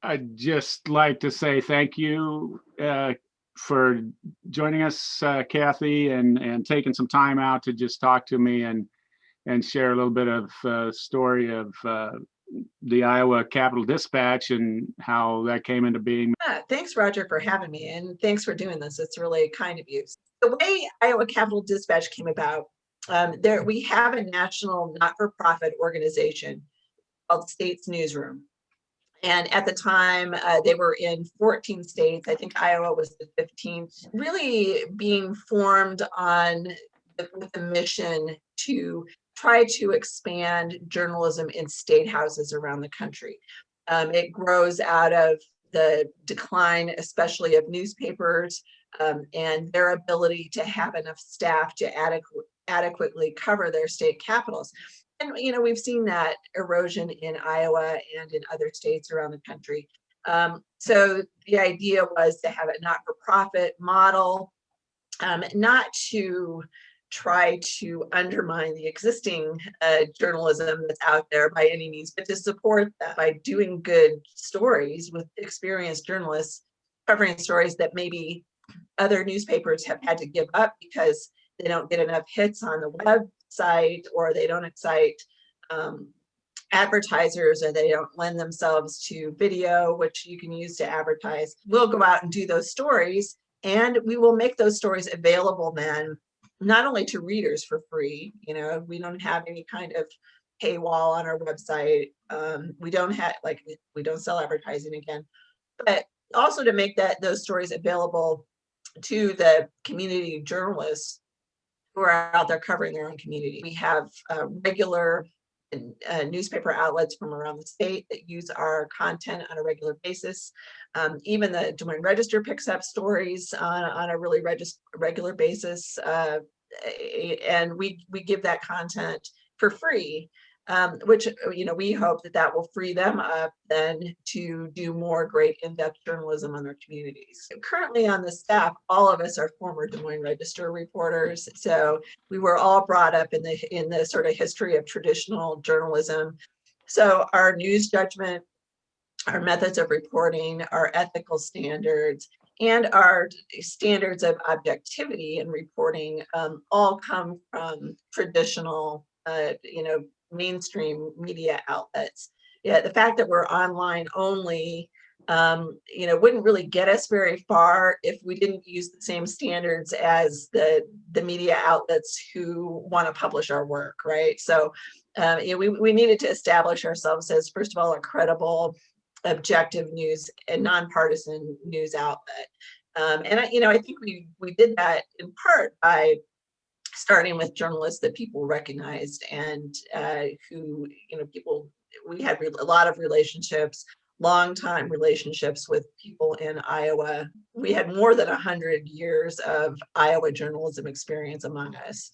I'd just like to say thank you for joining us, Kathie, and taking some time out to just talk to me and share a little bit of story of the Iowa Capitol Dispatch and how that came into being. Thanks, Roger, for having me, and thanks for doing this. It's really kind of you. The way Iowa Capitol Dispatch came about, there we have a national not-for-profit organization called States Newsroom. And at the time, they were in 14 states. I think Iowa was the 15th, really being formed on with the mission to try to expand journalism in state houses around the country. It grows out of the decline, especially of newspapers, and their ability to have enough staff to adequately cover their state capitals. And we've seen that erosion in Iowa and in other states around the country. So the idea was to have a not-for-profit model, not to try to undermine the existing journalism that's out there by any means, but to support that by doing good stories with experienced journalists covering stories that maybe other newspapers have had to give up because they don't get enough hits on the website, or they don't excite advertisers, or they don't lend themselves to video, which you can use to advertise. We'll go out and do those stories, and we will make those stories available then, not only to readers for free. We don't have any kind of paywall on our website. We don't sell advertising again, but also to make those stories available to the community journalists who are out there covering their own community. We have regular newspaper outlets from around the state that use our content on a regular basis. Even the Des Moines Register picks up stories on a really regular basis, and we give that content for free, which we hope that will free them up then to do more great in-depth journalism on their communities. Currently on the staff, all of us are former Des Moines Register reporters, so we were all brought up in the sort of history of traditional journalism. So our news judgment, our methods of reporting, our ethical standards, and our standards of objectivity in reporting all come from traditional, mainstream media outlets. Yeah, the fact that we're online only, wouldn't really get us very far if we didn't use the same standards as the media outlets who want to publish our work, right? So, we needed to establish ourselves as, first of all, a credible, objective news and nonpartisan news outlet. I think we did that in part by starting with journalists that people recognized, and who, we had a lot of relationships, long time relationships with people in Iowa. We had more than 100 years of Iowa journalism experience among us.